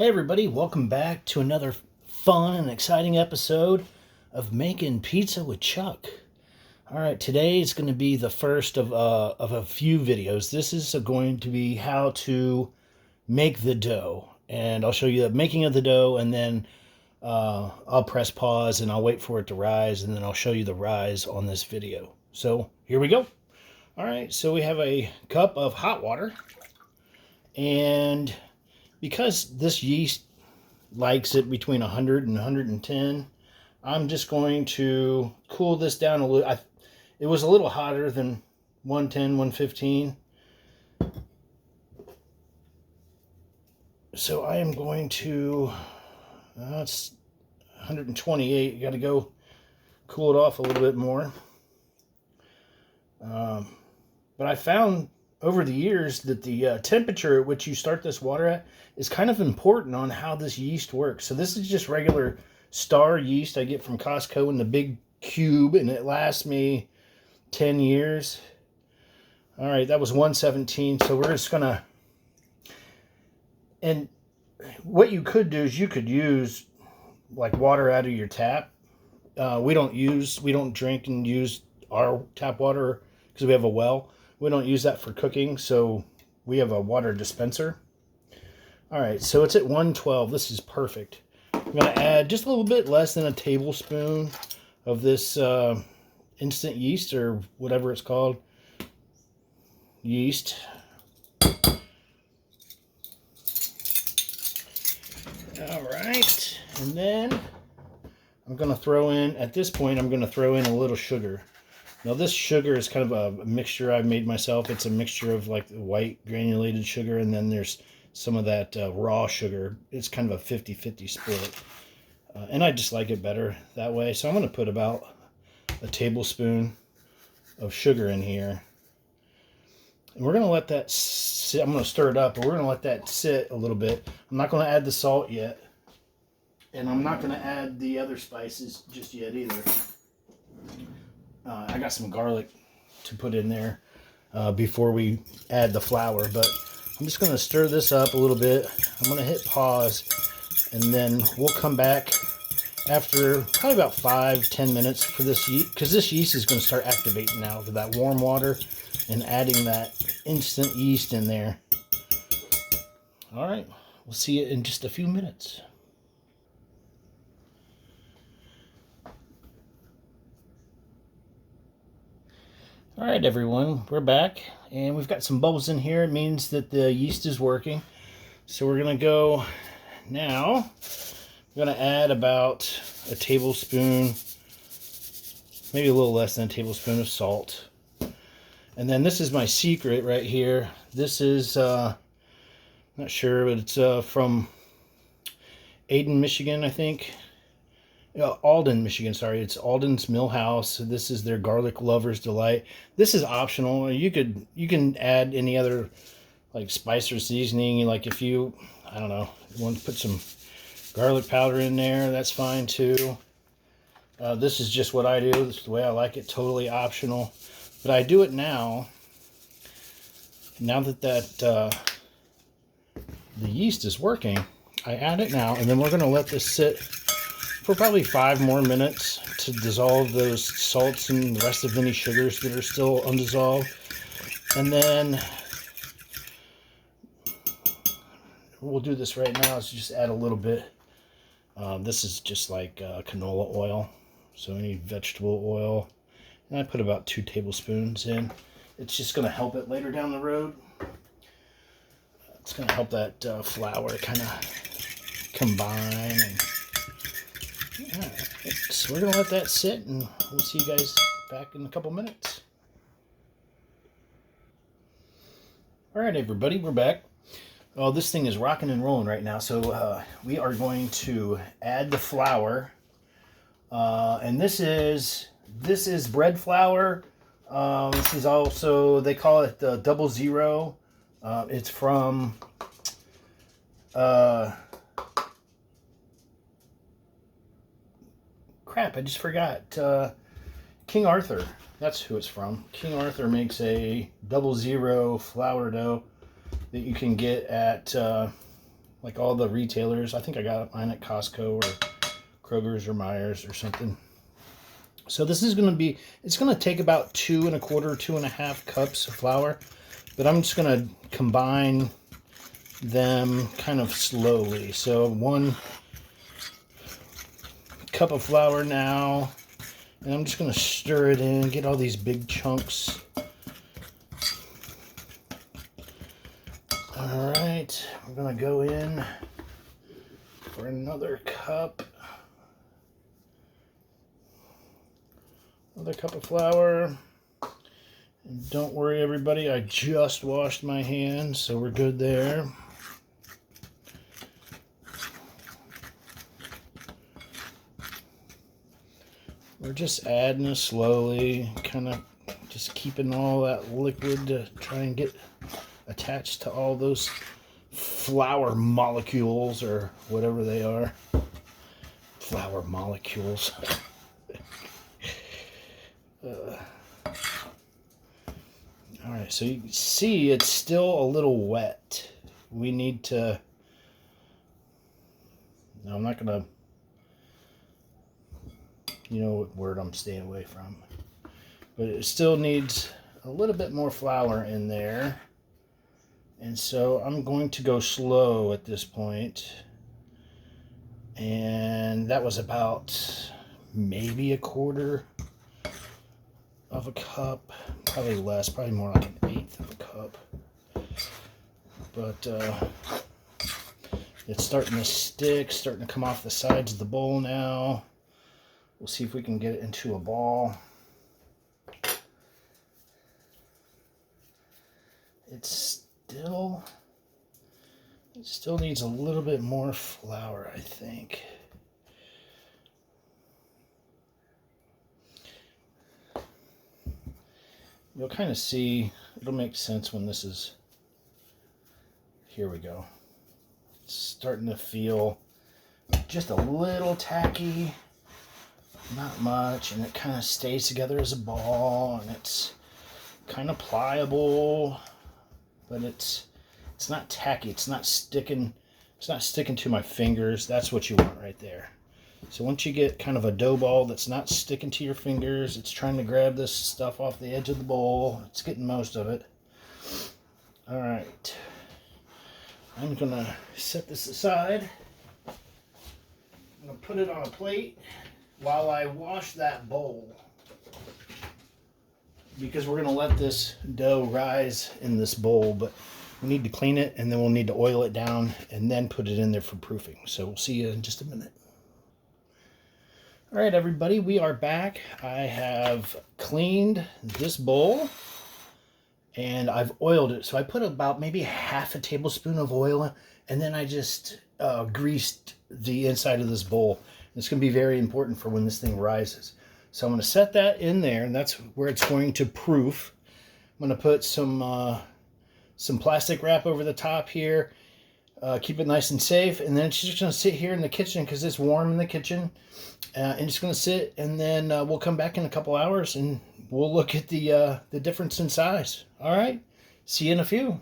Hey everybody, welcome back to another fun and exciting episode of Making Pizza with Chuck. Alright, today is going to be the first of a few videos. This is going to be how to make the dough. And I'll show you the making of the dough, and then I'll press pause and I'll wait for it to rise, and then I'll show you the rise on this video. So here we go. Alright, so we have a cup of hot water, and because this yeast likes it between 100 and 110, I'm just going to cool this down a little. It was a little hotter than 110, 115. So I am going to, it's 128. You got to go cool it off a little bit more. But I found over the years that the temperature at which you start this water at is kind of important on how this yeast works. So this is just regular star yeast I get from Costco in the big cube, and it lasts me 10 years. All right, that was 117. So we're just gonna, and what you could do is you could use like water out of your tap. We don't drink and use our tap water because we have a well. We don't use that for cooking, so we have a water dispenser. All right, so it's at 112. This is perfect. I'm going to add just a little bit less than a tablespoon of this instant yeast, or whatever it's called, yeast. All right, and then I'm going to throw in, at this point, I'm going to throw in a little sugar. Now this sugar is kind of a mixture I've made myself. It's a mixture of like the white granulated sugar, and then there's some of that raw sugar. It's kind of a 50-50 split. And I just like it better that way. So I'm going to put about a tablespoon of sugar in here. And we're going to let that sit. I'm going to stir it up, but we're going to let that sit a little bit. I'm not going to add the salt yet. And I'm not going to add the other spices just yet either. I got some garlic to put in there before we add the flour, but I'm just going to stir this up a little bit. I'm going to hit pause, and then we'll come back after probably about 5-10 minutes for this yeast, because this yeast is going to start activating now with that warm water and adding that instant yeast in there. All right, we'll see you in just a few minutes. All right, everyone, we're back, and we've got some bubbles in here. It means that the yeast is working. So we're going to go now. We're going to add about a tablespoon, maybe a little less than a tablespoon of salt. And then this is my secret right here. This is, not sure, but it's from Ayden, Michigan, I think. Alden, Michigan, sorry. It's Alden's Mill House. This is their garlic lover's delight. This is optional. You can add any other like spice or seasoning. Like if you, I don't know, want to put some garlic powder in there, that's fine too. This is just what I do. This is the way I like it. Totally optional. But I do it now. Now that the yeast is working, I add it now, and then we're going to let this sit for probably 5 more minutes to dissolve those salts and the rest of any sugars that are still undissolved. And then we'll do this right now. Is just add a little bit. This is just like canola oil, so any vegetable oil. And I put about 2 tablespoons in. It's just going to help it later down the road. It's going to help that flour kind of combine. And alright, so we're going to let that sit, and we'll see you guys back in a couple minutes. Alright, everybody, we're back. Oh, this thing is rocking and rolling right now, so we are going to add the flour. And this is bread flour. This is also, they call it the 00. It's from crap, I just forgot. King Arthur. That's who it's from. King Arthur makes a 00 flour dough that you can get at like all the retailers. I think I got mine at Costco or Kroger's or Myers or something. So this is going to be, it's going to take about 2 1/4, 2.5 cups of flour, but I'm just going to combine them kind of slowly. So 1 cup of flour now, and I'm just going to stir it in, get all these big chunks. All right, we're going to go in for another cup. Another cup of flour. And don't worry, everybody, I just washed my hands, so we're good there. We're just adding it slowly, kind of just keeping all that liquid to try and get attached to all those flour molecules or whatever they are. Flour molecules. All right, so you can see it's still a little wet. We need to, no, I'm not gonna, you know what word I'm staying away from, but it still needs a little bit more flour in there. And so I'm going to go slow at this point. And that was about maybe 1/4 of a cup, probably less, probably more like 1/8 of a cup. But it's starting to stick, starting to come off the sides of the bowl now. We'll see if we can get it into a ball. It still needs a little bit more flour, I think. You'll kind of see, it'll make sense when this is, here we go. It's starting to feel just a little tacky, not much, and it kind of stays together as a ball, and it's kind of pliable, but it's not tacky, it's not sticking to my fingers. That's what you want right there. So once you get kind of a dough ball that's not sticking to your fingers, it's trying to grab this stuff off the edge of the bowl. It's getting most of it. All right. I'm going to set this aside. I'm going to put it on a plate while I wash that bowl, because we're going to let this dough rise in this bowl, but we need to clean it, and then we'll need to oil it down and then put it in there for proofing. So we'll see you in just a minute. All right, everybody, we are back. I have cleaned this bowl and I've oiled it. So I put about maybe 1/2 tablespoon of oil, and then I just greased the inside of this bowl. It's going to be very important for when this thing rises. So I'm going to set that in there, and that's where it's going to proof. I'm going to put some plastic wrap over the top here. Keep it nice and safe, and then it's just going to sit here in the kitchen because it's warm in the kitchen. And it's going to sit, and then we'll come back in a couple hours and we'll look at the difference in size. All right, see you in a few.